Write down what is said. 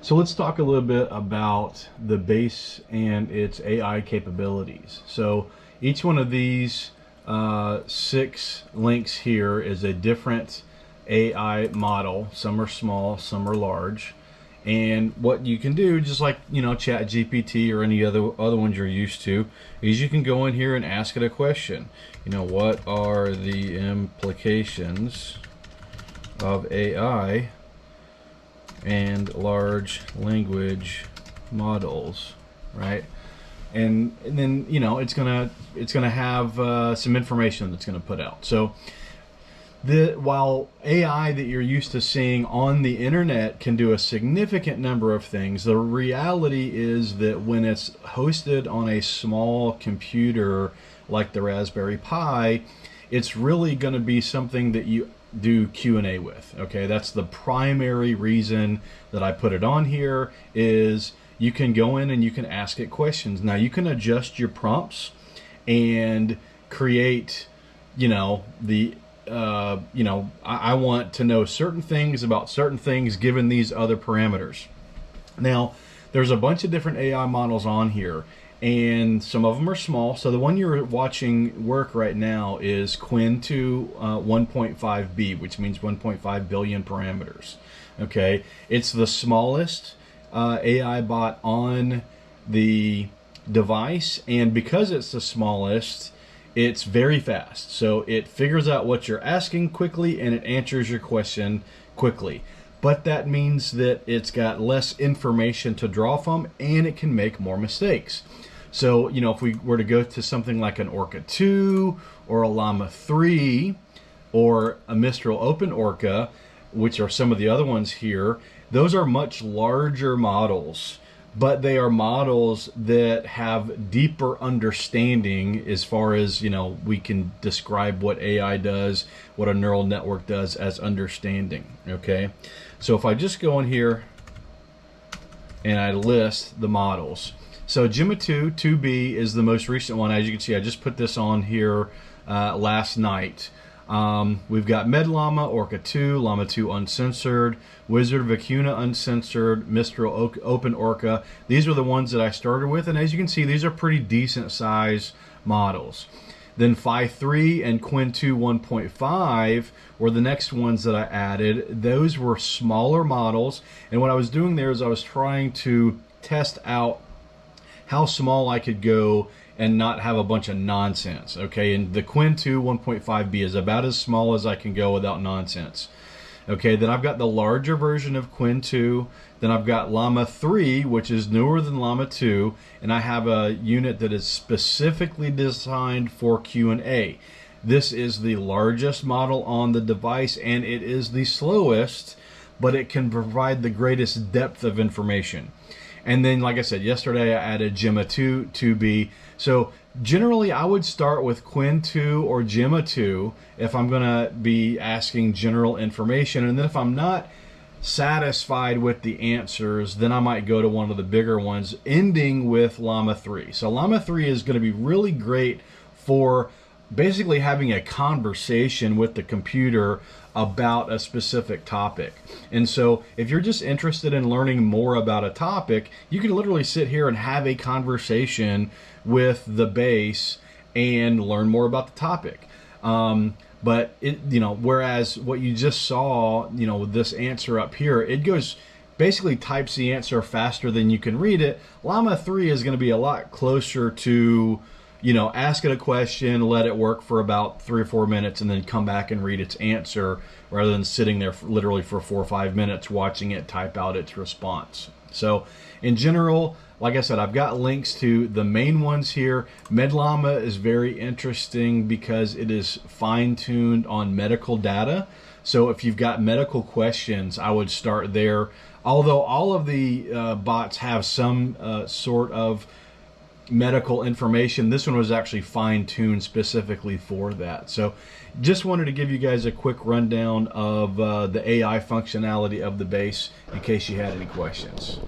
So let's talk a little bit about the base and its AI capabilities. So each one of these 6 links here is a different AI model. Some are small, some are large. And what you can do, just like Chat GPT or any other ones you're used to, is you can go in here and ask it a question. What are the implications of AI and large language models, right? And then it's gonna have some information that's gonna put out. So while AI that you're used to seeing on the internet can do a significant number of things, the reality is that when it's hosted on a small computer like the Raspberry Pi, it's really going to be something that you do Q&A with. Okay, that's the primary reason that I put it on here. Is you can go in and you can ask it questions. Now you can adjust your prompts and create I want to know certain things about certain things given these other parameters. Now, there's a bunch of different AI models on here, and some of them are small. So the one you're watching work right now is Qwen 2 1.5B, which means 1.5 billion parameters. Okay, it's the smallest AI bot on the device, and because it's the smallest, it's very fast. So it figures out what you're asking quickly and it answers your question quickly. But that means that it's got less information to draw from and it can make more mistakes. So, if we were to go to something like an Orca 2 or a Llama 3 or a Mistral Open Orca, which are some of the other ones here, those are much larger models. But they are models that have deeper understanding as far as, we can describe what AI does, what a neural network does as understanding, okay? So if I just go in here and I list the models. So Gemma 2, 2B is the most recent one. As you can see, I just put this on here last night. We've got MedLlama, Orca 2, Llama 2 Uncensored, Wizard Vicuna Uncensored, Mistral Open Orca. These are the ones that I started with, and as you can see, these are pretty decent size models. Then Phi 3 and Qwen 2 1.5 were the next ones that I added. Those were smaller models, and what I was doing there is I was trying to test out how small I could go and not have a bunch of nonsense. Okay, and the Qwen 2 1.5B is about as small as I can go without nonsense. Okay, then I've got the larger version of Qwen 2. Then I've got Llama 3, which is newer than Llama 2, and I have a unit that is specifically designed for Q&A. This is the largest model on the device, and it is the slowest, but it can provide the greatest depth of information. And then, like I said, yesterday I added Gemma 2, 2B. So generally I would start with Qwen 2 or Gemma 2 if I'm gonna be asking general information. And then if I'm not satisfied with the answers, then I might go to one of the bigger ones, ending with Llama 3. So Llama 3 is gonna be really great for basically having a conversation with the computer about a specific topic. And so if you're just interested in learning more about a topic, you can literally sit here and have a conversation with the base and learn more about the topic. But whereas what you just saw, with this answer up here, it goes basically types the answer faster than you can read it. Llama 3 is going to be a lot closer to ask it a question, let it work for about 3 or 4 minutes, and then come back and read its answer, rather than sitting there literally for 4 or 5 minutes watching it type out its response. So in general, like I said, I've got links to the main ones here. MedLlama is very interesting because it is fine-tuned on medical data. So if you've got medical questions, I would start there. Although all of the bots have some sort of medical information, this one was actually fine-tuned specifically for that. So just wanted to give you guys a quick rundown of the AI functionality of the base in case you had any questions.